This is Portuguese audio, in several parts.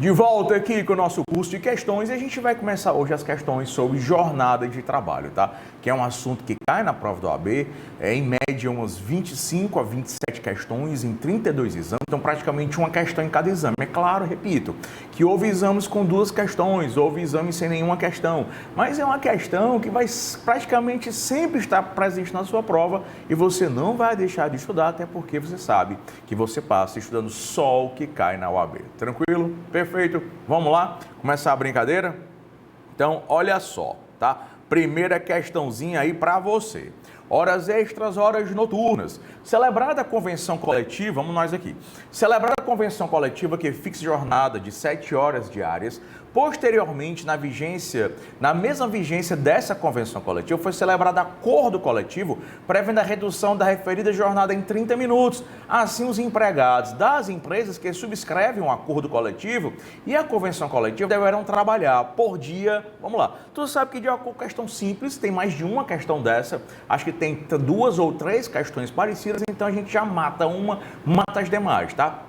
De volta aqui com o nosso curso de questões e a gente vai começar hoje as questões sobre jornada de trabalho, tá? Que é um assunto que cai na prova do OAB, em média umas 25 a 27 questões em 32 exames, então praticamente uma questão em cada exame. É claro, repito, que houve exames com 2 questões, houve exames sem nenhuma questão, mas é uma questão que vai praticamente sempre estar presente na sua prova e você não vai deixar de estudar, até porque você sabe que você passa estudando só o que cai na OAB. Tranquilo? Perfeito. Vamos lá? Começar a brincadeira? Então, olha só, tá? Primeira questãozinha aí para você. Horas extras, horas noturnas. Celebrada a convenção coletiva, vamos nós aqui. Celebrada a convenção coletiva que fixa jornada de 7 horas diárias, posteriormente, na mesma vigência dessa convenção coletiva, foi celebrado acordo coletivo prevendo a redução da referida jornada em 30 minutos. Assim, os empregados das empresas que subscrevem um acordo coletivo e a convenção coletiva deverão trabalhar por dia. Vamos lá. Tu sabe que de acordo com questão simples, tem mais de uma questão dessa. Acho que tem 2 ou 3 questões parecidas, então a gente já mata uma, mata as demais, tá?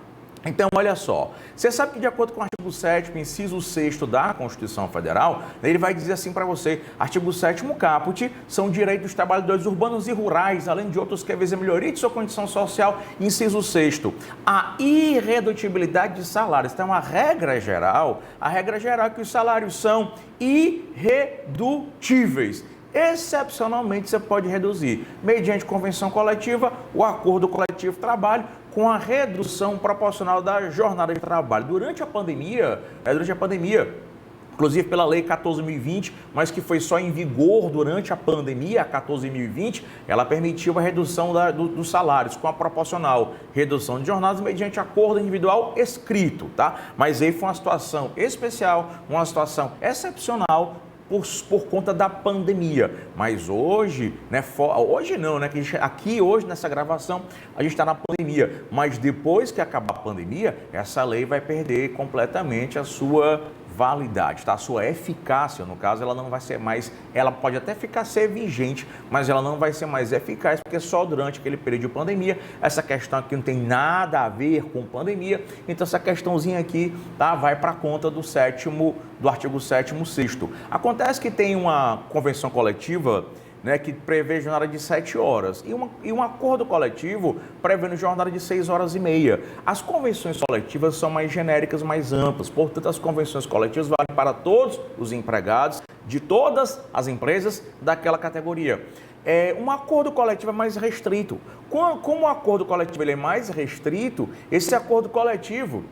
Então, olha só, você sabe que de acordo com o artigo 7º, inciso 6º da Constituição Federal, ele vai dizer assim para você, artigo 7º caput, são direitos dos trabalhadores urbanos e rurais, além de outros que visam a melhoria de sua condição social, inciso 6º, a irredutibilidade de salários. Então, a regra geral é que os salários são irredutíveis. Excepcionalmente, você pode reduzir, mediante convenção coletiva, o acordo coletivo de trabalho, com a redução proporcional da jornada de trabalho. Durante a pandemia, inclusive pela Lei 14.020, mas que foi só em vigor durante a pandemia, a 14.020, ela permitiu a redução dos salários com a proporcional redução de jornadas mediante acordo individual escrito, tá? Mas aí foi uma situação especial, uma situação excepcional, por conta da pandemia, mas hoje, né, hoje não, né, que aqui hoje nessa gravação a gente está na pandemia, mas depois que acabar a pandemia, essa lei vai perder completamente a sua validade, tá? A sua eficácia, no caso, ela não vai ser mais, ela pode até ser vigente, mas ela não vai ser mais eficaz, porque só durante aquele período de pandemia, essa questão aqui não tem nada a ver com pandemia, então essa questãozinha aqui, tá, vai para conta do artigo 7º, 6º. Acontece que tem uma convenção coletiva, né, que prevê jornada de 7 horas e um acordo coletivo prevendo jornada de 6 horas e meia. As convenções coletivas são mais genéricas, mais amplas, portanto as convenções coletivas valem para todos os empregados de todas as empresas daquela categoria. Um acordo coletivo é mais restrito. Como o acordo coletivo ele é mais restrito, esse acordo coletivo,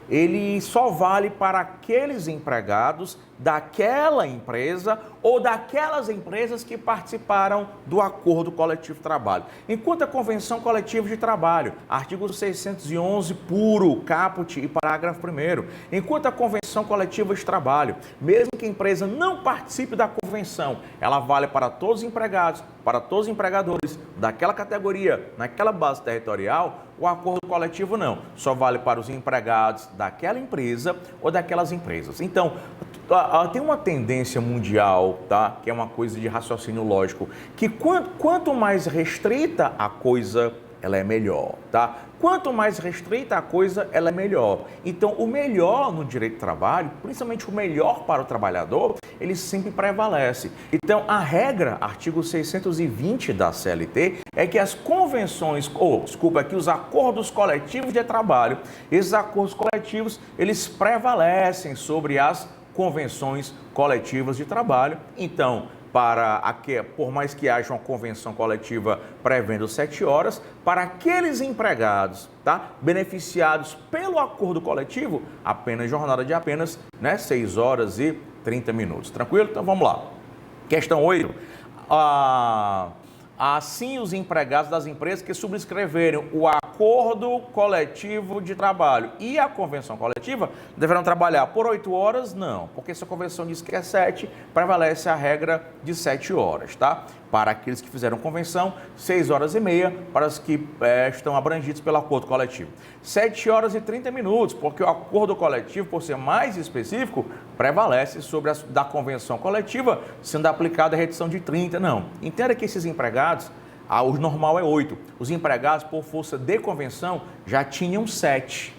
ele só vale para aqueles empregados daquela empresa ou daquelas empresas que participaram do acordo coletivo de trabalho. Enquanto a convenção coletiva de trabalho, artigo 611 puro, caput e parágrafo 1º, enquanto a convenção coletiva de trabalho, mesmo que a empresa não participe da convenção, ela vale para todos os empregados, para todos os empregadores daquela categoria, naquela base territorial. O acordo coletivo não, só vale para os empregados daquela empresa ou daquelas empresas. Então, tem uma tendência mundial, tá? Que é uma coisa de raciocínio lógico, que quanto mais restrita a coisa, ela é melhor, tá? Quanto mais restrita a coisa, ela é melhor. Então, o melhor no direito do trabalho, principalmente o melhor para o trabalhador, ele sempre prevalece. Então, a regra, artigo 620 da CLT, é que as convenções, que os acordos coletivos de trabalho, esses acordos coletivos, eles prevalecem sobre as convenções coletivas de trabalho. Então, por mais que haja uma convenção coletiva prevendo 7 horas, para aqueles empregados, tá, beneficiados pelo acordo coletivo, apenas jornada de 6 horas e 30 minutos. Tranquilo? Então vamos lá. Questão 8. Assim, os empregados das empresas que subscreverem o acordo coletivo de trabalho e a convenção coletiva deverão trabalhar por 8 horas? Não, porque se a convenção diz que é 7, prevalece a regra de 7 horas, tá? Para aqueles que fizeram convenção, 6 horas e meia para os que estão abrangidos pelo acordo coletivo. 7 horas e 30 minutos, porque o acordo coletivo, por ser mais específico, prevalece sobre a da convenção coletiva, sendo aplicada a redução de 30, não. Entenda que esses empregados, o normal é 8. Os empregados, por força de convenção, já tinham 7.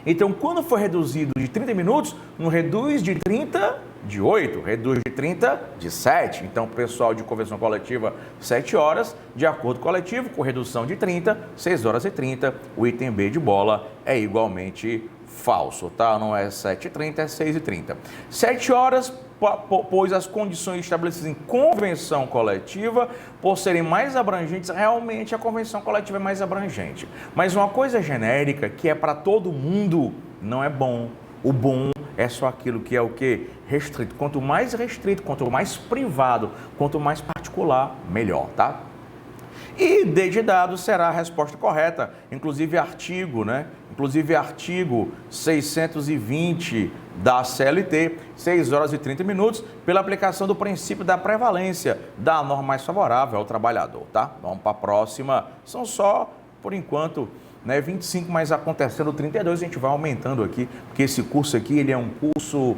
Então, quando for reduzido de 30 minutos, não reduz de 30 de 8, reduz de 30 de 7. Então, pessoal de convenção coletiva, 7 horas, de acordo coletivo, com redução de 30, 6 horas e 30, o item B de bola é igualmente falso, tá? Não é 7h30, é 6h30. 7 horas, pois as condições estabelecidas em convenção coletiva, por serem mais abrangentes, realmente a convenção coletiva é mais abrangente. Mas uma coisa genérica, que é para todo mundo, não é bom. O bom é só aquilo que é o quê? Restrito. Quanto mais restrito, quanto mais privado, quanto mais particular, melhor, tá? E D de dado será a resposta correta, inclusive artigo, né? Inclusive artigo 620 da CLT, 6 horas e 30 minutos, pela aplicação do princípio da prevalência da norma mais favorável ao trabalhador, tá? Vamos para a próxima. São só, por enquanto, né, 25, mas acontecendo 32, a gente vai aumentando aqui, porque esse curso aqui, ele é um curso,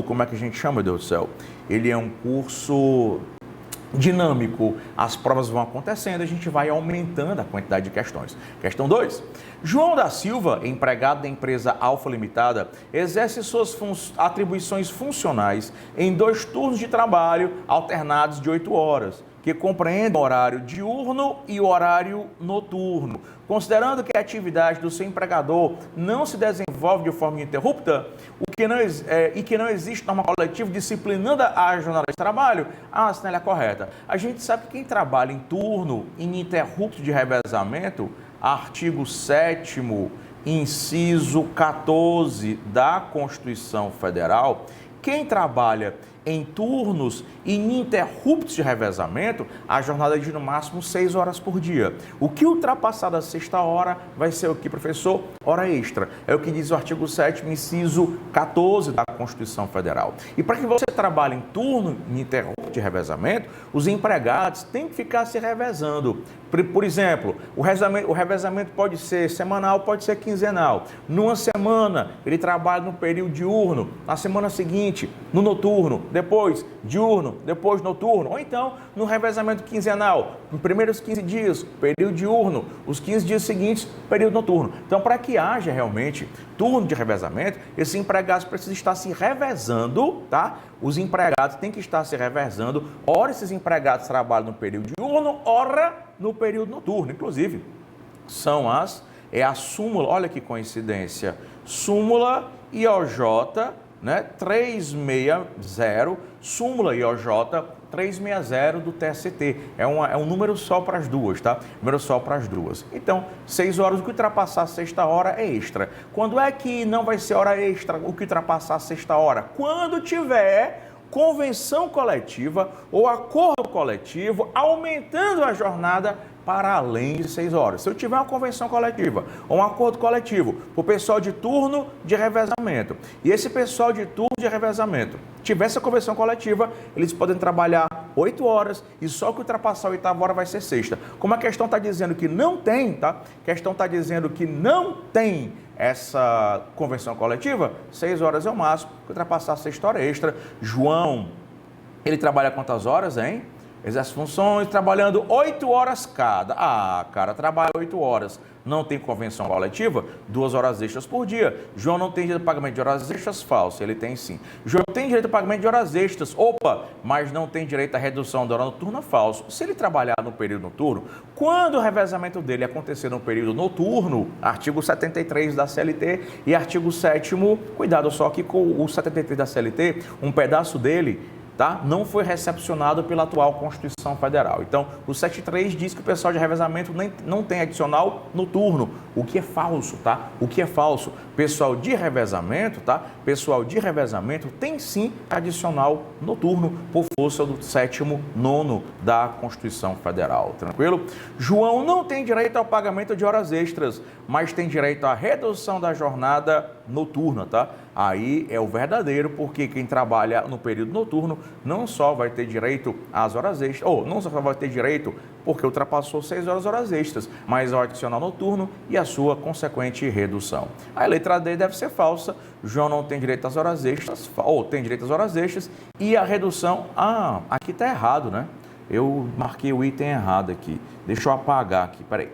como é que a gente chama, meu Deus do céu? Ele é um curso dinâmico, as provas vão acontecendo, a gente vai aumentando a quantidade de questões. Questão 2. João da Silva, empregado da empresa Alfa Limitada, exerce suas atribuições funcionais em 2 turnos de trabalho alternados de 8 horas, que compreendem o horário diurno e o horário noturno. Considerando que a atividade do seu empregador não se desenvolve de forma ininterrupta, e que não existe norma coletiva disciplinando a jornada de trabalho, a assinale a correta. A gente sabe que quem trabalha em turno ininterrupto de revezamento, artigo 7º, inciso 14 da Constituição Federal, quem trabalha em turnos ininterruptos de revezamento, a jornada é de no máximo 6 horas por dia. O que ultrapassar da 6ª hora vai ser o que, professor? Hora extra. É o que diz o artigo 7º, inciso 14 da Constituição Federal. E para que você trabalhe em turno ininterrupto de revezamento, os empregados têm que ficar se revezando. Por exemplo, o revezamento pode ser semanal, pode ser quinzenal. Numa semana, ele trabalha no período diurno, na semana seguinte, no noturno, depois diurno, depois noturno, ou então no revezamento quinzenal, nos primeiros 15 dias, período diurno, os 15 dias seguintes, período noturno. Então, para que haja realmente turno de revezamento, esses empregados precisam estar se revezando, tá? Os empregados têm que estar se revezando, ora esses empregados trabalham no período diurno, ora no período noturno. Inclusive, é a súmula, olha que coincidência, súmula IOJ, né, 360, súmula IOJ 360 do TST. É um número só para as duas, tá? Número só para as duas. Então, 6 horas, o que ultrapassar a 6ª hora é extra. Quando é que não vai ser hora extra o que ultrapassar a 6ª hora? Quando tiver convenção coletiva ou acordo coletivo aumentando a jornada para além de 6 horas. Se eu tiver uma convenção coletiva ou um acordo coletivo para o pessoal de turno de revezamento, e esse pessoal de turno de revezamento tiver essa convenção coletiva, eles podem trabalhar 8 horas e só que ultrapassar a 8ª hora vai ser sexta. Como a questão está dizendo que não tem, tá? A questão está dizendo que não tem essa convenção coletiva, 6 horas é o máximo, ultrapassar a 6ª hora extra. João, ele trabalha quantas horas, hein? Exerce funções, trabalhando 8 horas cada. Ah, cara, trabalha 8 horas. Não tem convenção coletiva? 2 horas extras por dia. João não tem direito a pagamento de horas extras? Falso, ele tem sim. João tem direito a pagamento de horas extras? Opa, mas não tem direito à redução da hora noturna? Falso. Se ele trabalhar no período noturno, quando o revezamento dele acontecer no período noturno, artigo 73 da CLT e artigo 7º, cuidado só que com o 73 da CLT, um pedaço dele, tá? Não foi recepcionado pela atual Constituição Federal. Então, o 73 diz que o pessoal de revezamento não tem adicional noturno, o que é falso, tá? O que é falso. Pessoal de revezamento, tá? Pessoal de revezamento tem sim adicional noturno por força do 7º, 9º da Constituição Federal. Tranquilo? João não tem direito ao pagamento de horas extras, mas tem direito à redução da jornada noturna, tá? Aí é o verdadeiro, porque quem trabalha no período noturno não só vai ter direito às horas extras, ou não só vai ter direito porque ultrapassou 6 horas extras, mas ao adicional noturno e a sua consequente redução. A letra D deve ser falsa. João não tem direito às horas extras, ou tem direito às horas extras, e a redução, aqui está errado, né? Eu marquei o item errado aqui. Deixa eu apagar aqui, peraí.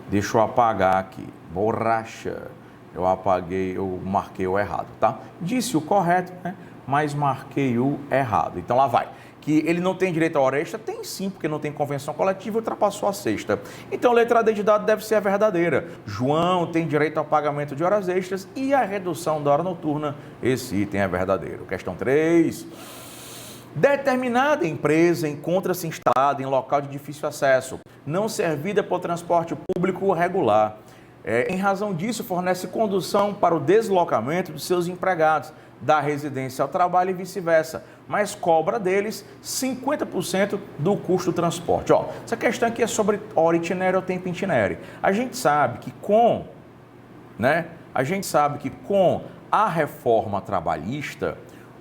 Deixa eu apagar aqui. Borracha. Eu apaguei, eu marquei o errado, tá? Disse o correto, né? Mas marquei o errado. Então lá vai. Que ele não tem direito à hora extra? Tem sim, porque não tem convenção coletiva e ultrapassou a sexta. Então a letra D de dado deve ser a verdadeira. João tem direito ao pagamento de horas extras e a redução da hora noturna. Esse item é verdadeiro. Questão 3. Determinada empresa encontra-se instalada em local de difícil acesso, não servida por transporte público regular. Em razão disso, fornece condução para o deslocamento dos seus empregados da residência ao trabalho e vice-versa, mas cobra deles 50% do custo do transporte. Essa questão aqui é sobre hora itinério ou tempo itinério. A gente sabe que com a reforma trabalhista,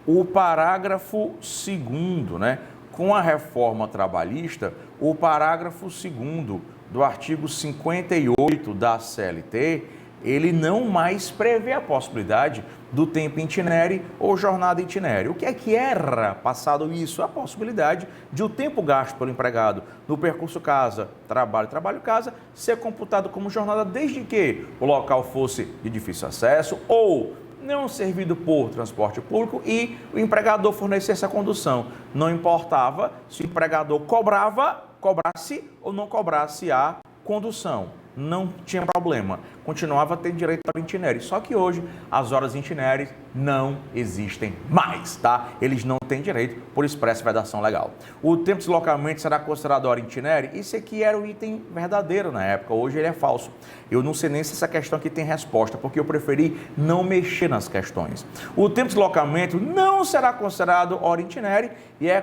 o parágrafo 2º, com a reforma trabalhista, o parágrafo 2º do artigo 58 da CLT, ele não mais prevê a possibilidade do tempo itinério ou jornada itinério. O que é que era passado isso? A possibilidade de o tempo gasto pelo empregado no percurso casa, trabalho, trabalho-casa, ser computado como jornada desde que o local fosse de difícil acesso ou não servido por transporte público e o empregador fornecesse a condução. Não importava se o empregador cobrasse ou não cobrasse a condução. Não tinha problema. Continuava tendo direito ao itinério. Só que hoje as horas itinéreas não existem mais, tá? Eles não têm direito por expressa vedação legal. O tempo de deslocamento será considerado hora itinério? Isso aqui era o item verdadeiro na época. Hoje ele é falso. Eu não sei nem se essa questão aqui tem resposta, porque eu preferi não mexer nas questões. O tempo de deslocamento não será considerado hora itinério e é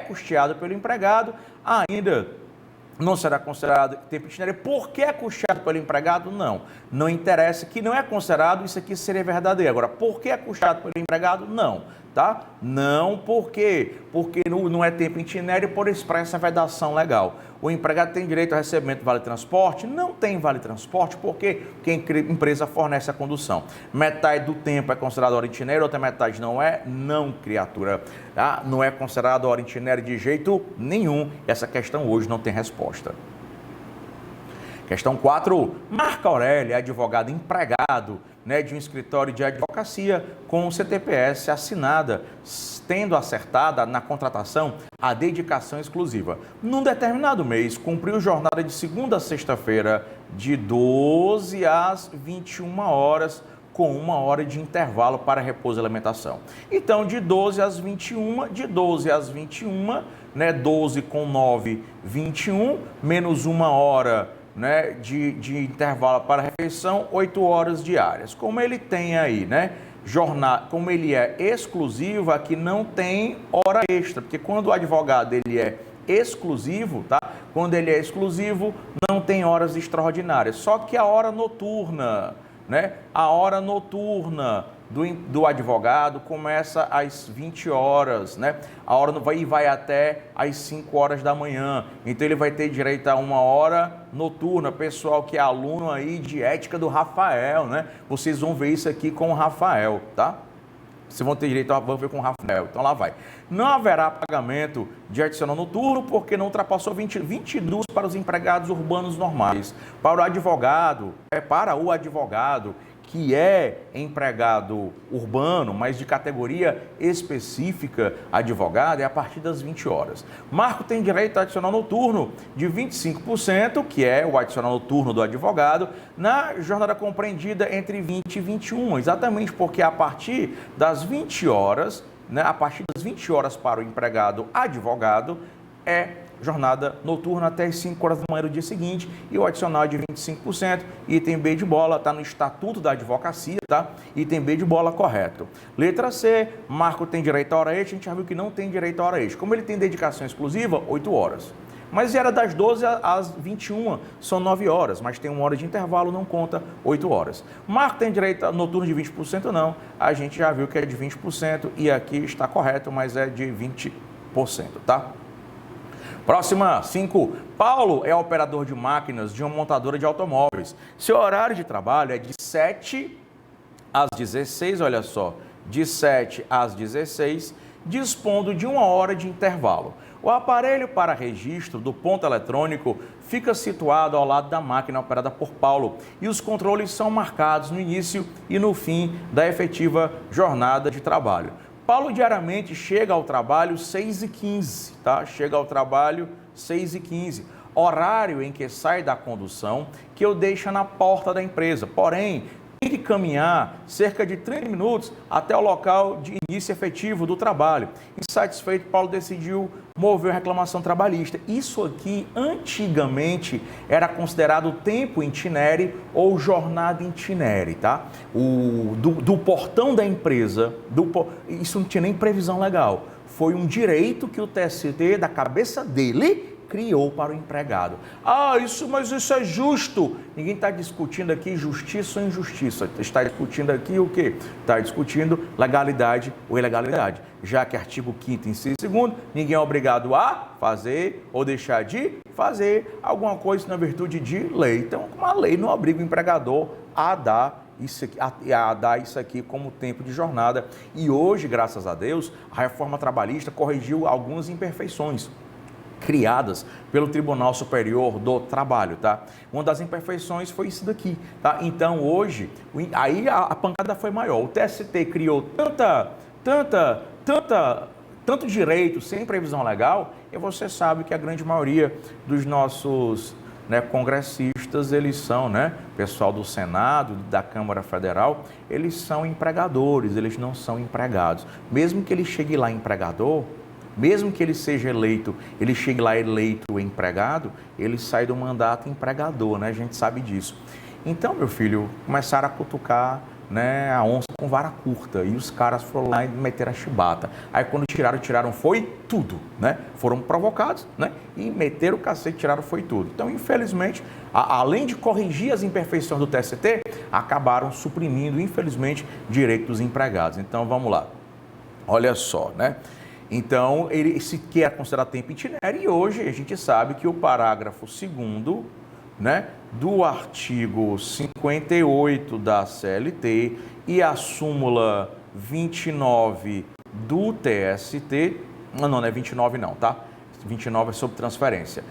custeado pelo empregado ainda. Não será considerado tempo itinerário. Por que é custeado pelo empregado? Não interessa, que não é considerado, isso aqui seria verdadeiro. Agora, por que é custeado pelo empregado? Não, tá? Não, por quê? Porque não é tempo itinerário por expressa vedação legal. O empregado tem direito ao recebimento do vale-transporte? Não tem vale-transporte, porque a empresa fornece a condução. Metade do tempo é considerado hora itinerária, outra metade não é? Não, criatura. Tá? Não é considerado hora itinerária de jeito nenhum. Essa questão hoje não tem resposta. Questão 4. Marco Aurélio é advogado empregado de um escritório de advocacia com o CTPS assinada, tendo acertada na contratação a dedicação exclusiva. Num determinado mês, cumpriu jornada de segunda a sexta-feira, de 12 às 21 horas, com 1 hora de intervalo para repouso e alimentação. Então, de 12 às 21, 12 com 9, 21, menos 1 hora de intervalo para refeição, 8 horas diárias. Como ele tem aí, jornada, como ele é exclusivo, aqui não tem hora extra, porque quando o advogado ele é exclusivo, tá? Quando ele é exclusivo, não tem horas extraordinárias. Só que a hora noturna, a hora noturna do advogado começa às 20 horas, A hora vai até às 5 horas da manhã. Então ele vai ter direito a 1 hora noturna. Pessoal que é aluno aí de ética do Rafael, Vocês vão ver isso aqui com o Rafael, tá? Vocês vão ter direito a ver com o Rafael. Então lá vai. Não haverá pagamento de adicional noturno porque não ultrapassou 22 para os empregados urbanos normais. Para o advogado, que é empregado urbano, mas de categoria específica advogado, é a partir das 20 horas. Marco tem direito a adicional noturno de 25%, que é o adicional noturno do advogado, na jornada compreendida entre 20 e 21, exatamente porque a partir das 20 horas, para o empregado advogado, é jornada noturna até as 5 horas da manhã do dia seguinte e o adicional de 25%, item B de bola, está no Estatuto da Advocacia, tá? Item B de bola, correto. Letra C, Marco tem direito à hora extra, a gente já viu que não tem direito à hora extra. Como ele tem dedicação exclusiva, 8 horas. Mas era das 12 às 21, são 9 horas, mas tem 1 hora de intervalo, não conta 8 horas. Marco tem direito a noturno de 20%? Não, a gente já viu que é de 20% e aqui está correto, mas é de 20%, tá? Próxima, 5. Paulo é operador de máquinas de uma montadora de automóveis. Seu horário de trabalho é de 7 às 16, olha só, de 7 às 16, dispondo de 1 hora de intervalo. O aparelho para registro do ponto eletrônico fica situado ao lado da máquina operada por Paulo e os controles são marcados no início e no fim da efetiva jornada de trabalho. Paulo diariamente chega ao trabalho 6h15, tá? Chega ao trabalho 6h15, horário em que sai da condução, que eu deixo na porta da empresa. Porém, tem que caminhar cerca de 30 minutos até o local de início efetivo do trabalho. Insatisfeito, Paulo decidiu mover a reclamação trabalhista. Isso aqui, antigamente, era considerado tempo itinere ou jornada itinere, tá? Do portão da empresa, isso não tinha nem previsão legal. Foi um direito que o TST, da cabeça dele, criou para o empregado. Mas isso é justo. Ninguém está discutindo aqui justiça ou injustiça. Está discutindo aqui o quê? Está discutindo legalidade ou ilegalidade. Já que artigo 5º, inciso 2º, ninguém é obrigado a fazer ou deixar de fazer alguma coisa na virtude de lei. Então, uma lei não obriga o empregador a dar isso aqui como tempo de jornada. E hoje, graças a Deus, a reforma trabalhista corrigiu algumas imperfeições criadas pelo Tribunal Superior do Trabalho, tá? Uma das imperfeições foi isso daqui, tá? Então, hoje, aí a pancada foi maior. O TST criou tanto direito sem previsão legal, e você sabe que a grande maioria dos nossos congressistas, eles são, pessoal do Senado, da Câmara Federal, eles são empregadores, eles não são empregados. Mesmo que ele chegue lá empregador, mesmo que ele seja eleito, ele chegue lá eleito empregado, ele sai do mandato empregador, a gente sabe disso. Então, meu filho, começaram a cutucar a onça com vara curta e os caras foram lá e meteram a chibata. Aí quando tiraram foi tudo, Foram provocados, e meteram o cacete, tiraram foi tudo. Então, infelizmente, além de corrigir as imperfeições do TST, acabaram suprimindo, infelizmente, direitos dos empregados. Então, vamos lá. Olha só, Então, ele sequer é considerado tempo itinerário e hoje a gente sabe que o parágrafo 2º, do artigo 58 da CLT e a súmula 29 do TST, não é 29 não, tá? 29 é sobre transferência,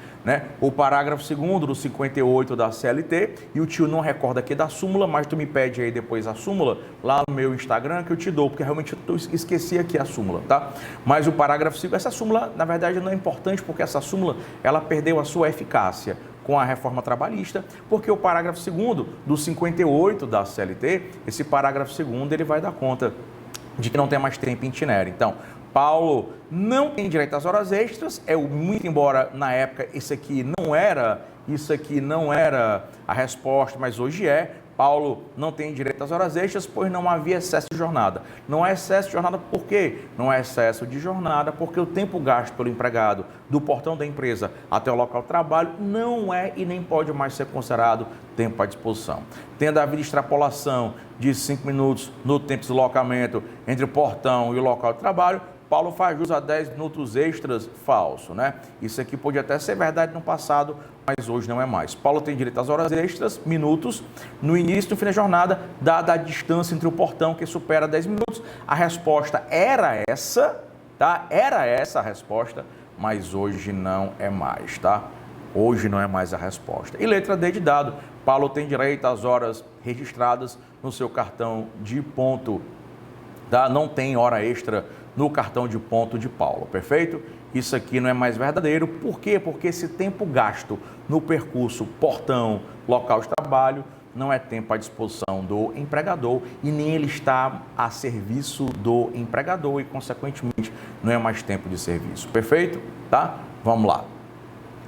O parágrafo 2º do 58 da CLT, e o tio não recorda aqui da súmula, mas tu me pede aí depois a súmula lá no meu Instagram que eu te dou, porque realmente eu esqueci aqui a súmula, tá? Mas o parágrafo 2º, essa súmula, na verdade, não é importante, porque essa súmula, ela perdeu a sua eficácia com a reforma trabalhista, porque o parágrafo 2º do 58 da CLT, esse parágrafo 2º, ele vai dar conta de que não tem mais tempo itinerário. Então, Paulo não tem direito às horas extras, muito embora na época isso aqui não era a resposta, mas hoje é. Paulo não tem direito às horas extras, pois não havia excesso de jornada. Não é excesso de jornada por quê? Não é excesso de jornada porque o tempo gasto pelo empregado do portão da empresa até o local de trabalho não é e nem pode mais ser considerado tempo à disposição. Tendo havido extrapolação de 5 minutos no tempo de deslocamento entre o portão e o local de trabalho, Paulo faz jus a 10 minutos extras, falso, Isso aqui pode até ser verdade no passado, mas hoje não é mais. Paulo tem direito às horas extras, minutos, no início e no fim da jornada, dada a distância entre o portão que supera 10 minutos. A resposta era essa, tá? Era essa a resposta, mas hoje não é mais, tá? Hoje não é mais a resposta. E letra D de dado, Paulo tem direito às horas registradas no seu cartão de ponto, tá? Não tem hora extra no cartão de ponto de Paulo, perfeito? Isso aqui não é mais verdadeiro, por quê? Porque esse tempo gasto no percurso portão, local de trabalho, não é tempo à disposição do empregador e nem ele está a serviço do empregador e, consequentemente, não é mais tempo de serviço, perfeito? Tá? Vamos lá.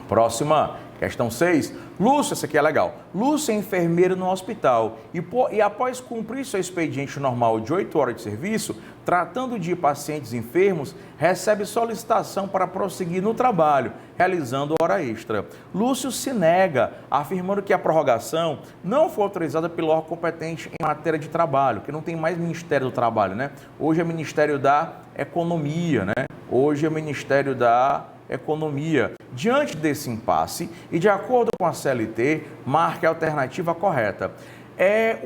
Próxima, questão 6. Lúcio, essa aqui é legal. Lúcio é enfermeiro no hospital e após cumprir seu expediente normal de 8 horas de serviço, tratando de pacientes enfermos, recebe solicitação para prosseguir no trabalho, realizando hora extra. Lúcio se nega, afirmando que a prorrogação não foi autorizada pelo órgão competente em matéria de trabalho, que não tem mais Ministério do Trabalho, Hoje é Ministério da Economia, Hoje é Ministério da Economia. Diante desse impasse e de acordo com a CLT, marque a alternativa correta.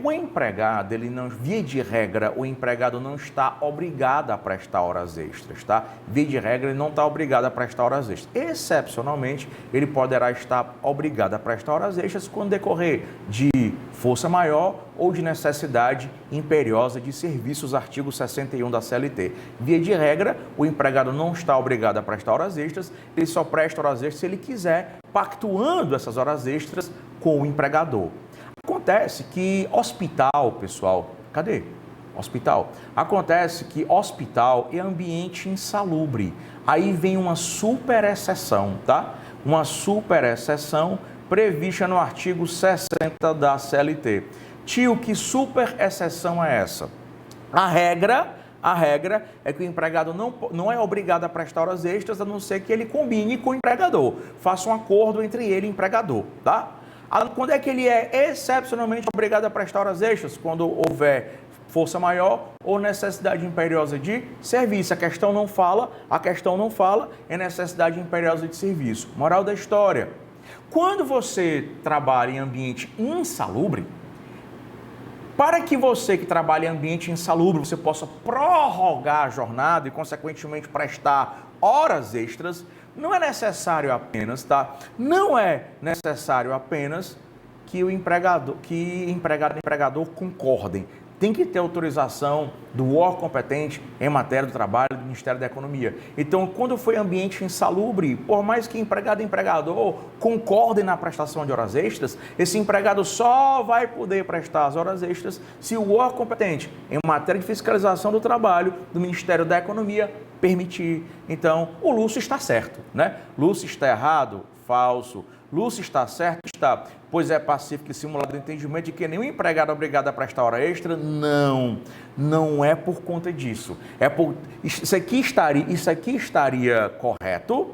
O empregado, ele não, via de regra, o empregado não está obrigado a prestar horas extras, tá? Via de regra, ele não está obrigado a prestar horas extras. Excepcionalmente, ele poderá estar obrigado a prestar horas extras quando decorrer de força maior ou de necessidade imperiosa de serviços, artigo 61 da CLT. Via de regra, o empregado não está obrigado a prestar horas extras, ele só presta horas extras se ele quiser, pactuando essas horas extras com o empregador. Acontece que hospital, pessoal, cadê? Hospital. Acontece que hospital é ambiente insalubre. Aí vem uma super exceção, tá? Uma super exceção prevista no artigo 60 da CLT. Tio, que super exceção é essa? A regra é que o empregado não é obrigado a prestar horas extras, a não ser que ele combine com o empregador. Faça um acordo entre ele e o empregador, tá? Quando é que ele é excepcionalmente obrigado a prestar horas extras? Quando houver força maior ou necessidade imperiosa de serviço. A questão não fala, é necessidade imperiosa de serviço. Moral da história: quando você trabalha em ambiente insalubre, para que você que trabalha em ambiente insalubre, você possa prorrogar a jornada e, consequentemente, prestar horas extras, não é necessário apenas, tá? Não é necessário apenas que o empregado e empregador concordem. Tem que ter autorização do órgão competente em matéria do trabalho do Ministério da Economia. Então, quando foi ambiente insalubre, por mais que empregado e empregador concordem na prestação de horas extras, esse empregado só vai poder prestar as horas extras se o órgão competente em matéria de fiscalização do trabalho do Ministério da Economia permitir. Então, o Lúcio está certo, né? Lúcio está errado? Falso. Lúcio está certo? Está. Pois é pacífico e simulado o entendimento de que nenhum empregado é obrigado a prestar hora extra? Não é por conta disso. Isso aqui estaria correto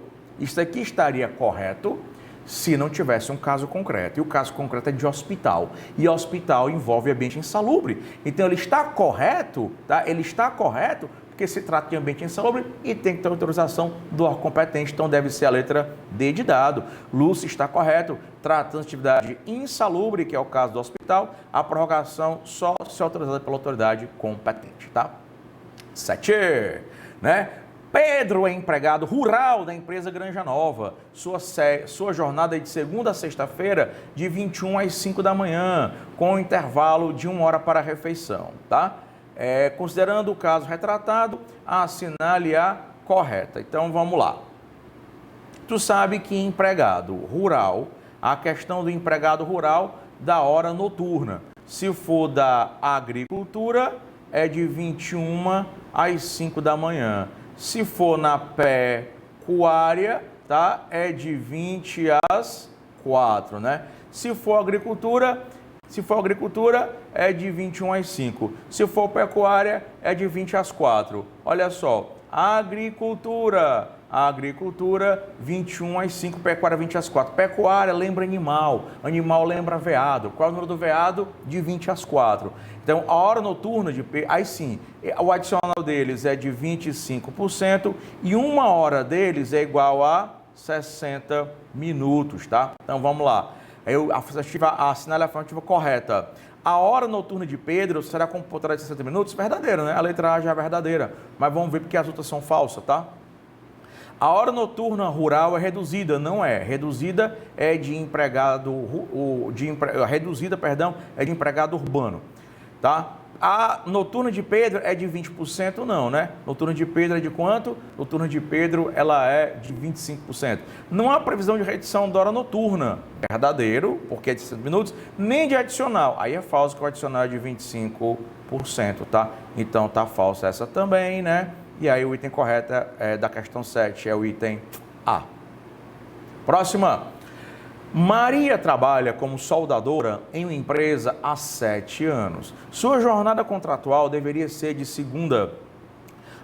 se não tivesse um caso concreto. E o caso concreto é de hospital. E hospital envolve ambiente insalubre. Então ele está correto, tá? Ele está correto porque se trata de ambiente insalubre e tem que ter autorização do órgão competente, então deve ser a letra D de dado. Lúcio está correto, tratando de atividade insalubre, que é o caso do hospital, a prorrogação só se autorizada pela autoridade competente, tá? 7, né? Pedro é empregado rural da empresa Granja Nova. Sua jornada é de segunda a sexta-feira, de 21 às 5 da manhã, com um intervalo de 1 hora para a refeição, tá? Considerando o caso retratado, assinale a correta. Então, vamos lá. Tu sabe que empregado rural, a questão do empregado rural da hora noturna. Se for da agricultura, é de 21 às 5 da manhã. Se for na pecuária, tá? É de 20 às 4, né? Se for agricultura, é de 21 às 5. Se for pecuária, é de 20 às 4. Olha só, agricultura, 21 às 5, pecuária 20 às 4. Pecuária lembra animal lembra veado. Qual é o número do veado? De 20 às 4. Então, a hora noturna, aí sim, o adicional deles é de 25% e 1 hora deles é igual a 60 minutos, tá? Então, vamos lá. Assinale a afirmativa correta. A hora noturna de Pedro será computada de 60 minutos? Verdadeira, né? A letra A já é verdadeira. Mas vamos ver porque as outras são falsas, tá? A hora noturna rural é reduzida, não é. Reduzida é de empregado, é de empregado urbano, tá? A noturna de Pedro é de 20%? Não, né? Noturna de Pedro é de quanto? Noturna de Pedro, ela é de 25%. Não há previsão de redução da hora noturna. Verdadeiro, porque é de 60 minutos, nem de adicional. Aí é falso, que o adicional é de 25%, tá? Então tá falsa essa também, né? E aí o item correto da questão 7 é o item A. Próxima. Maria trabalha como soldadora em uma empresa há 7 anos. Sua jornada contratual deveria ser de segunda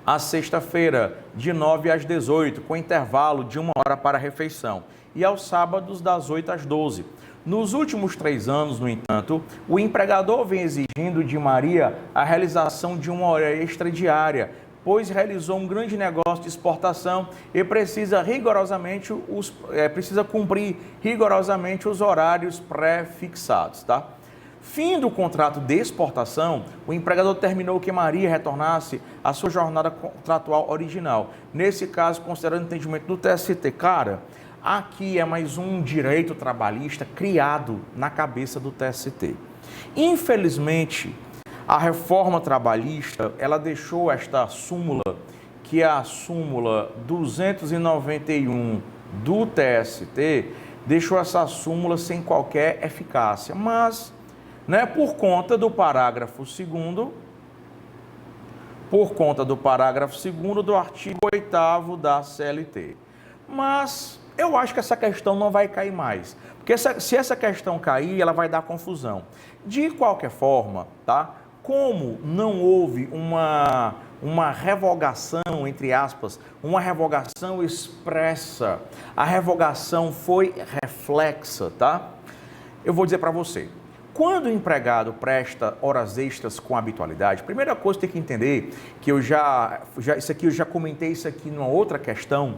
a sexta-feira, de 9 às 18, com intervalo de 1 hora para a refeição, e aos sábados, das 8 às 12. Nos últimos 3 anos, no entanto, o empregador vem exigindo de Maria a realização de 1 hora extra diária, pois realizou um grande negócio de exportação e precisa cumprir rigorosamente os horários pré-fixados, tá? Fim do contrato de exportação, o empregador determinou que Maria retornasse à sua jornada contratual original. Nesse caso, considerando o entendimento do TST, cara, aqui é mais um direito trabalhista criado na cabeça do TST. Infelizmente, a reforma trabalhista, ela deixou esta súmula, que é a súmula 291 do TST, deixou essa súmula sem qualquer eficácia, mas, né, por conta do parágrafo 2º, do artigo 8º da CLT. Mas eu acho que essa questão não vai cair mais, porque se essa questão cair, ela vai dar confusão. De qualquer forma, tá? Como não houve uma revogação, entre aspas, uma revogação expressa, a revogação foi reflexa, tá? Eu vou dizer para você, quando o empregado presta horas extras com habitualidade, primeira coisa que tem que entender, que eu já comentei isso aqui numa outra questão,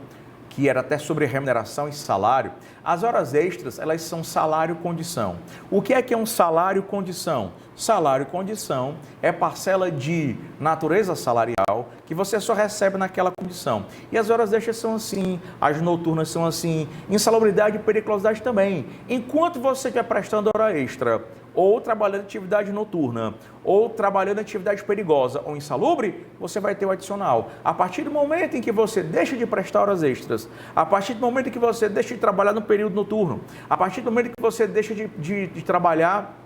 que era até sobre remuneração e salário, as horas extras, elas são salário-condição. O que é um salário-condição? Salário-condição é parcela de natureza salarial que você só recebe naquela condição. E as horas extras são assim, as noturnas são assim, insalubridade e periculosidade também. Enquanto você estiver prestando hora extra, ou trabalhando em atividade noturna, ou trabalhando em atividade perigosa ou insalubre, você vai ter o adicional. A partir do momento em que você deixa de prestar horas extras, a partir do momento em que você deixa de trabalhar no período noturno, a partir do momento em que você deixa de trabalhar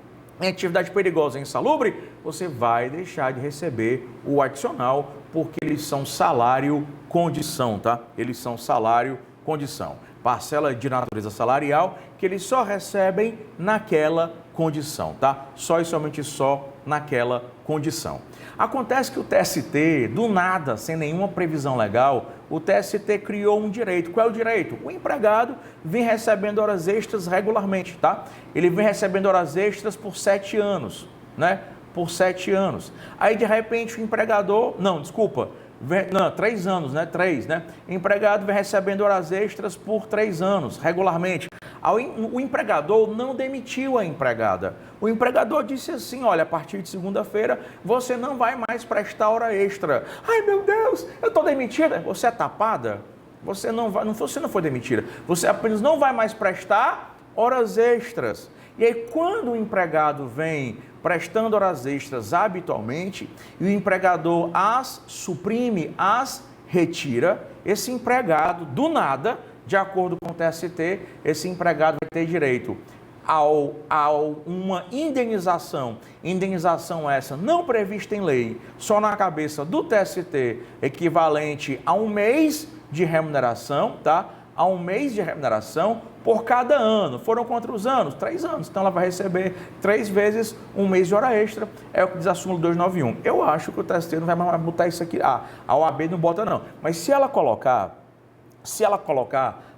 em atividade perigosa e insalubre, você vai deixar de receber o adicional, porque eles são salário-condição, tá? Eles são salário-condição. Parcela de natureza salarial que eles só recebem naquela condição, tá? Só e somente só naquela condição. Acontece que o TST, do nada, sem nenhuma previsão legal, o TST criou um direito. Qual é o direito? O empregado vem recebendo horas extras regularmente, tá? Ele vem recebendo horas extras por 7 anos, né? Por 7 anos. Aí, de repente, o empregador... Não, desculpa. 3 anos, né? 3, né? O empregado vem recebendo horas extras por 3 anos, regularmente. O empregador não demitiu a empregada. O empregador disse assim, olha, a partir de segunda-feira, você não vai mais prestar hora extra. Ai, meu Deus, eu estou demitida. Você é tapada? Você não foi demitida. Você apenas não vai mais prestar horas extras. E aí, quando o empregado vem prestando horas extras habitualmente, e o empregador as suprime, as retira, esse empregado, do nada, de acordo com o TST, esse empregado vai ter direito a uma indenização. Indenização essa não prevista em lei, só na cabeça do TST, equivalente a 1 mês de remuneração, tá? A 1 mês de remuneração por cada ano. Foram quantos anos? 3 anos. Então ela vai receber 3 vezes 1 mês de hora extra. É o que diz a súmula 291. Eu acho que o TST não vai mais botar isso aqui. A OAB não bota não. Mas se ela colocar,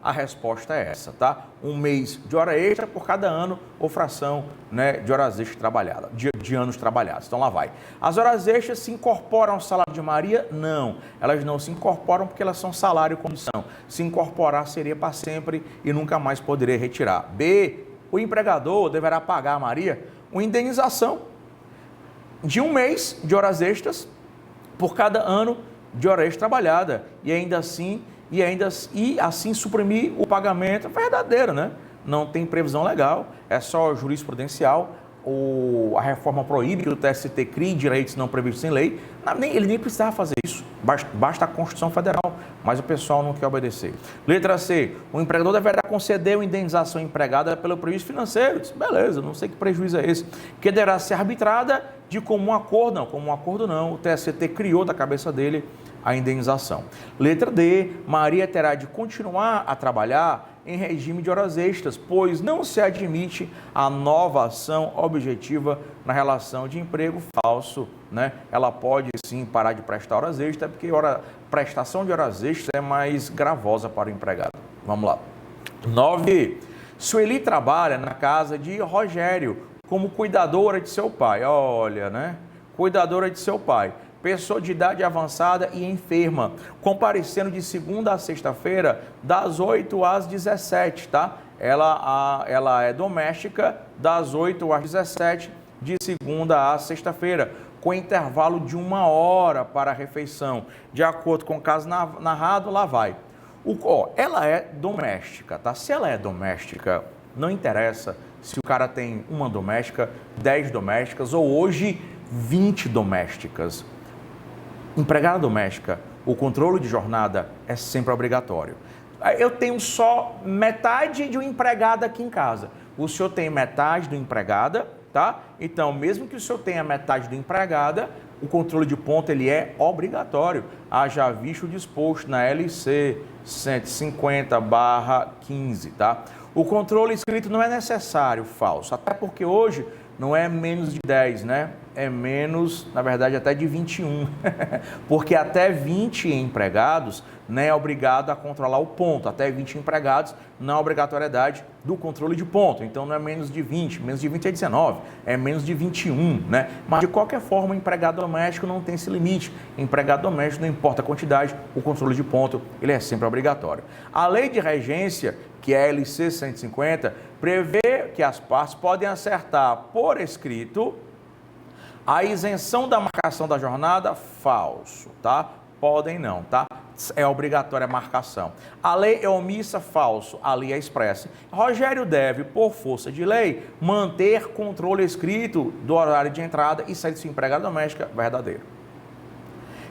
a resposta é essa, tá? 1 mês de hora extra por cada ano ou fração, né, de horas extras trabalhadas, de anos trabalhados. Então lá vai. As horas extras se incorporam ao salário de Maria? Não. Elas não se incorporam porque elas são salário e condição. Se incorporar seria para sempre e nunca mais poderia retirar. B. O empregador deverá pagar a Maria uma indenização de 1 mês de horas extras por cada ano de hora extra trabalhada. E assim suprimir o pagamento verdadeiro, né? Não tem previsão legal, é só jurisprudencial. A reforma proíbe que o TST crie direitos não previstos em lei. Ele nem precisava fazer isso, basta a Constituição Federal, mas o pessoal não quer obedecer. Letra C, o empregador deverá conceder uma indenização empregada pelo prejuízo financeiro. Beleza, não sei que prejuízo é esse, que deverá ser arbitrada de comum acordo. Não, comum acordo não, o TST criou da cabeça dele a indenização. Letra D, Maria terá de continuar a trabalhar em regime de horas extras, pois não se admite a nova ação objetiva na relação de emprego falso, né? Ela pode sim parar de prestar horas extras, porque prestação de horas extras é mais gravosa para o empregado. Vamos lá. 9. Sueli trabalha na casa de Rogério como cuidadora de seu pai. Olha, né? Cuidadora de seu pai. Pessoa de idade avançada e enferma, comparecendo de segunda a sexta-feira, das 8 às 17, tá? Ela é doméstica, das 8 às 17, de segunda a sexta-feira, com intervalo de 1 hora para a refeição. De acordo com o caso narrado, lá vai. Ela é doméstica, tá? Se ela é doméstica, não interessa se o cara tem uma doméstica, 10 domésticas ou hoje 20 domésticas. Empregada doméstica, o controle de jornada é sempre obrigatório. Eu tenho só metade de um empregado aqui em casa. O senhor tem metade do empregada, tá? Então, mesmo que o senhor tenha metade do empregada, o controle de ponto ele é obrigatório. Haja visto o disposto na LC 150/15, tá? O controle escrito não é necessário, falso, até porque hoje não é menos de 10, né? É menos, na verdade, até de 21. Porque até 20 empregados não é obrigado a controlar o ponto. Até 20 empregados não há obrigatoriedade do controle de ponto. Então não é menos de 20, menos de 20 é 19, é menos de 21, né? Mas de qualquer forma, o empregado doméstico não tem esse limite. Empregado doméstico, não importa a quantidade, o controle de ponto, ele é sempre obrigatório. A lei de regência, que é a LC 150, prevê que as partes podem acertar por escrito a isenção da marcação da jornada, falso, tá? Podem não, tá? É obrigatória a marcação. A lei é omissa, falso. A lei é expressa. Rogério deve, por força de lei, manter controle escrito do horário de entrada e saída de sua empregada doméstica, verdadeiro.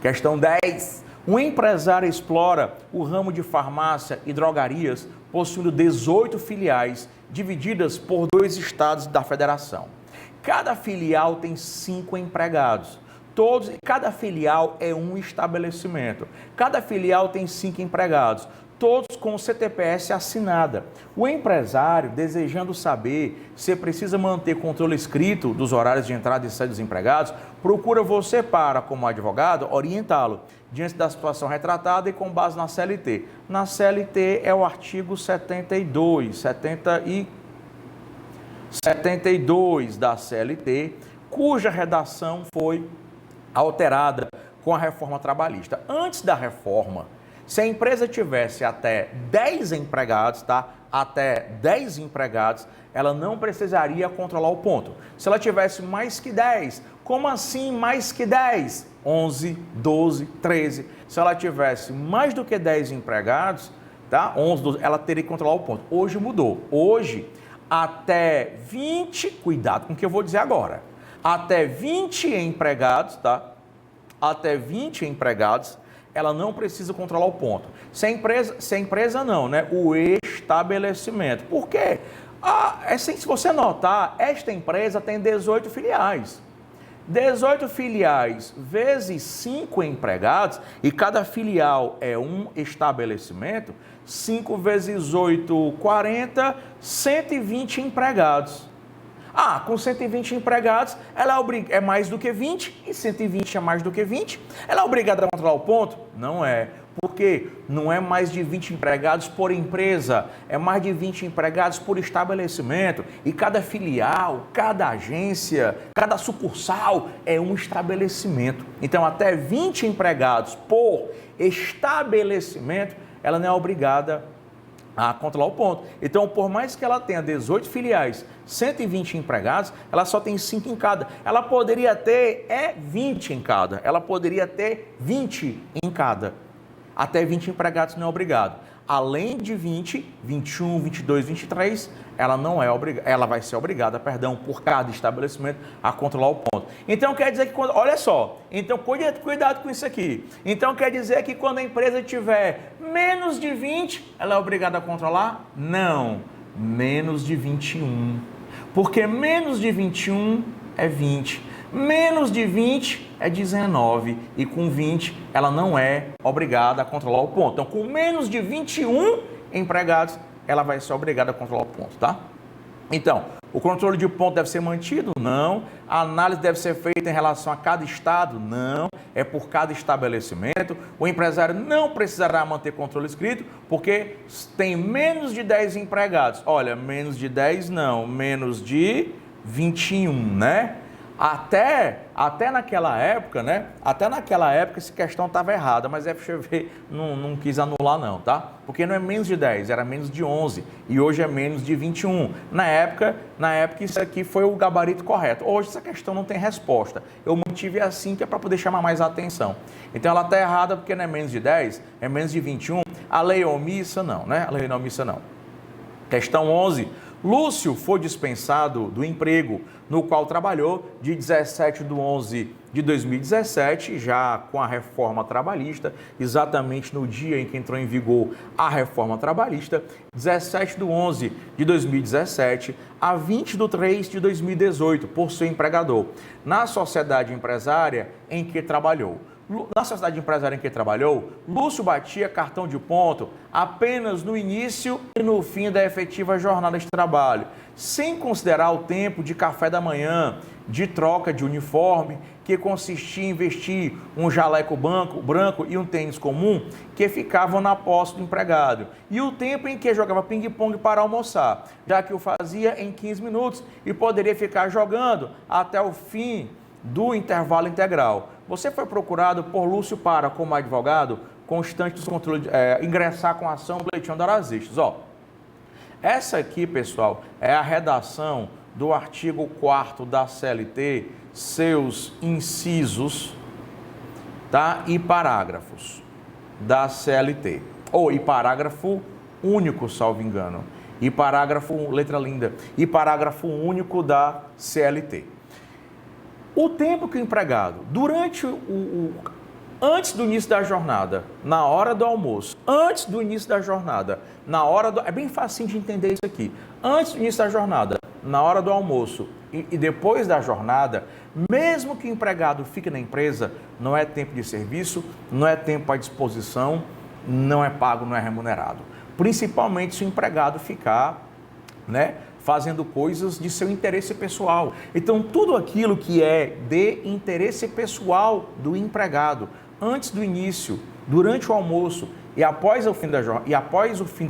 Questão 10. Um empresário explora o ramo de farmácia e drogarias, possuindo 18 filiais, divididas por 2 estados da federação. Cada filial tem 5 empregados. Cada filial é um estabelecimento. Cada filial tem 5 empregados, todos com o CTPS assinada. O empresário, desejando saber se precisa manter controle escrito dos horários de entrada e saída dos empregados, procura você para, como advogado, orientá-lo diante da situação retratada e com base na CLT. Na CLT é o artigo 72 da CLT, cuja redação foi alterada com a reforma trabalhista. Antes da reforma, se a empresa tivesse até 10 empregados, tá? Até 10 empregados, ela não precisaria controlar o ponto. Se ela tivesse mais que 10, como assim mais que 10? 11, 12, 13. Se ela tivesse mais do que 10 empregados, tá? 11, 12, ela teria que controlar o ponto. Hoje mudou. Hoje, até 20, cuidado com o que eu vou dizer agora, até 20 empregados, tá? Até 20 empregados, ela não precisa controlar o ponto. Se a empresa não, né? O estabelecimento. Por quê? Se você notar, esta empresa tem 18 filiais. 18 filiais vezes 5 empregados, e cada filial é um estabelecimento, 5 vezes 8, 40, 120 empregados. Com 120 empregados, ela é mais do que 20, e 120 é mais do que 20. Ela é obrigada a controlar o ponto? Não é. Porque não é mais de 20 empregados por empresa, é mais de 20 empregados por estabelecimento. E cada filial, cada agência, cada sucursal é um estabelecimento. Então, até 20 empregados por estabelecimento, ela não é obrigada a controlar o ponto. Então, por mais que ela tenha 18 filiais, 120 empregados, ela só tem 5 em cada. Ela poderia ter 20 em cada. Ela poderia ter 20 em cada. Até 20 empregados não é obrigado. Além de 20, 21, 22, 23, ela não é obrigada, ela vai ser obrigada, por cada estabelecimento a controlar o ponto. Então quer dizer que olha só, então cuidado com isso aqui. Então quer dizer que quando a empresa tiver menos de 20, ela é obrigada a controlar? Não, menos de 21. Porque menos de 21 é 20. Menos de 20 é 19 e com 20 ela não é obrigada a controlar o ponto. Então, com menos de 21 empregados, ela vai ser obrigada a controlar o ponto, tá? Então, o controle de ponto deve ser mantido? Não. A análise deve ser feita em relação a cada estado? Não. É por cada estabelecimento. O empresário não precisará manter controle escrito, porque tem menos de 10 empregados. Olha, menos de 10 não, menos de 21, né? Até naquela época, né? Até naquela época essa questão estava errada, mas a FGV não quis anular não, tá? Porque não é menos de 10, era menos de 11 e hoje é menos de 21. Na época isso aqui foi o gabarito correto. Hoje essa questão não tem resposta. Eu mantive assim que é para poder chamar mais a atenção. Então ela está errada porque não é menos de 10, é menos de 21. A lei é omissa não, né? A lei não é omissa não. Questão 11. Lúcio foi dispensado do emprego no qual trabalhou de 17/11/2017, já com a reforma trabalhista, exatamente no dia em que entrou em vigor a reforma trabalhista, 17/11/2017 a 20/3/2018, por seu empregador, na sociedade empresária em que trabalhou. Na sociedade empresária em que trabalhou, Lúcio batia cartão de ponto apenas no início e no fim da efetiva jornada de trabalho, sem considerar o tempo de café da manhã, de troca de uniforme, que consistia em vestir um jaleco branco e um tênis comum, que ficavam na posse do empregado, e o tempo em que jogava ping-pong para almoçar, já que o fazia em 15 minutos e poderia ficar jogando até o fim do intervalo integral. Você foi procurado por Lúcio para, como advogado, constante dos controles, ingressar com ação no boletim de horas extras. Essa aqui, pessoal, é a redação do artigo 4º da CLT, seus incisos, tá? E parágrafos da CLT. E parágrafo único, salvo engano. E parágrafo, letra linda, e parágrafo único da CLT. O tempo que o empregado, antes do início da jornada, na hora do almoço, antes do início da jornada, é bem facinho de entender isso aqui, antes do início da jornada, na hora do almoço e depois da jornada, mesmo que o empregado fique na empresa, não é tempo de serviço, não é tempo à disposição, não é pago, não é remunerado. Principalmente se o empregado ficar, né, fazendo coisas de seu interesse pessoal. Então, tudo aquilo que é de interesse pessoal do empregado, antes do início, durante o almoço e após o fim da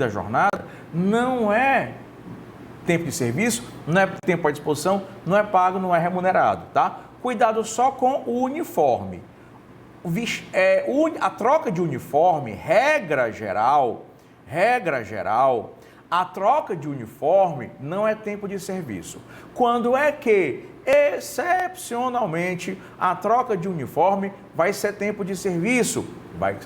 jornada, não é tempo de serviço, não é tempo à disposição, não é pago, não é remunerado, tá? Cuidado só com o uniforme. A troca de uniforme, regra geral, a troca de uniforme não é tempo de serviço. Quando é que, excepcionalmente, a troca de uniforme vai ser tempo de serviço?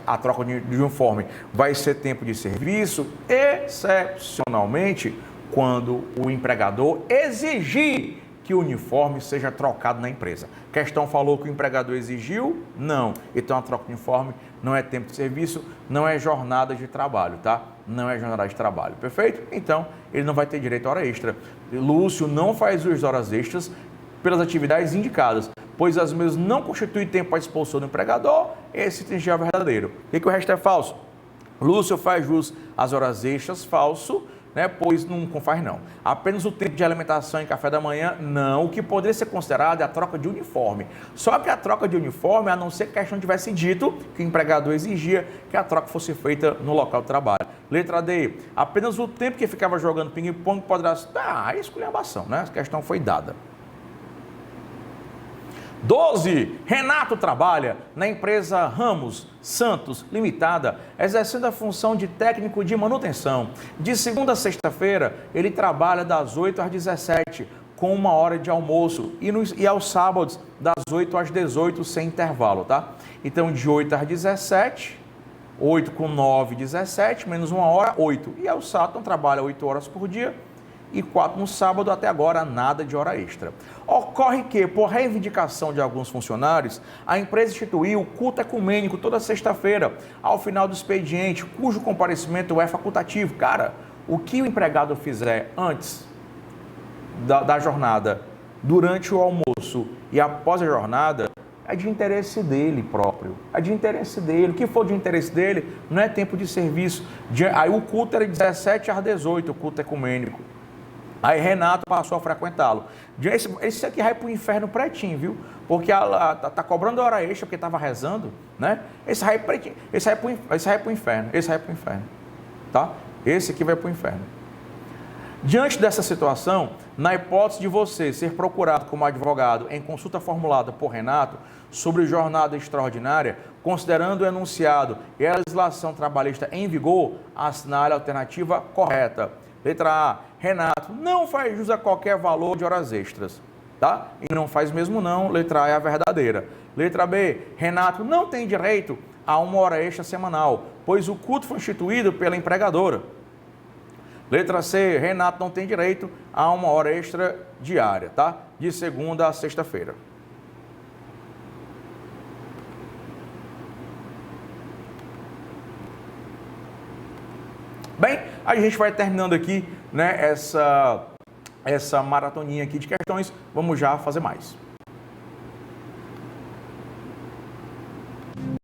A troca de uniforme vai ser tempo de serviço, excepcionalmente, quando o empregador exigir que o uniforme seja trocado na empresa. Questão falou que o empregador exigiu? Não. Então a troca de uniforme não é tempo de serviço, não é jornada de trabalho, tá? Não é jornada de trabalho, perfeito? Então ele não vai ter direito a hora extra. Lúcio não faz uso de horas extras pelas atividades indicadas, pois as mesmas não constituem tempo à disposição do empregador. Esse item já é verdadeiro. O que o resto é falso? Lúcio faz jus às horas extras, falso, né? Pois não faz não. Apenas o tempo de alimentação e café da manhã, não. O que poderia ser considerado é a troca de uniforme. Só que a troca de uniforme, a não ser que a questão tivesse dito que o empregador exigia que a troca fosse feita no local de trabalho. Letra D. Apenas o tempo que ficava jogando ping-pong poderá... aí esculhambação, né? A questão foi dada. 12. Renato trabalha na empresa Ramos Santos Limitada, exercendo a função de técnico de manutenção. De segunda a sexta-feira, ele trabalha das 8 às 17, com 1 hora de almoço, e aos sábados, das 8 às 18, sem intervalo, tá? Então, de 8 às 17, 8 com 9, 17, menos 1 hora, 8. E aos sábados, trabalha 8 horas por dia, e 4 no sábado, até agora nada de hora extra. Ocorre que, por reivindicação de alguns funcionários, a empresa instituiu o culto ecumênico toda sexta-feira, ao final do expediente, cujo comparecimento é facultativo. Cara, o que o empregado fizer antes da jornada, durante o almoço e após a jornada, é de interesse dele próprio, é de interesse dele. O que for de interesse dele não é tempo de serviço. Aí o culto era de 17 às 18, o culto ecumênico. Aí Renato passou a frequentá-lo. Esse aqui vai para o inferno pretinho, viu? Porque ela tá cobrando hora extra porque estava rezando, né? Esse vai para o inferno, esse vai para o inferno, tá? Esse aqui vai para o inferno. Diante dessa situação, na hipótese de você ser procurado como advogado em consulta formulada por Renato sobre jornada extraordinária, considerando o enunciado e a legislação trabalhista em vigor, assinale a alternativa correta. Letra A. Renato não faz jus a qualquer valor de horas extras. Tá? E não faz mesmo não, letra A é a verdadeira. Letra B. Renato não tem direito a 1 hora extra semanal, pois o culto foi instituído pela empregadora. Letra C, Renato não tem direito a 1 hora extra diária, tá? De segunda a sexta-feira. Bem, a gente vai terminando aqui, né, essa maratoninha aqui de questões. Vamos já fazer mais.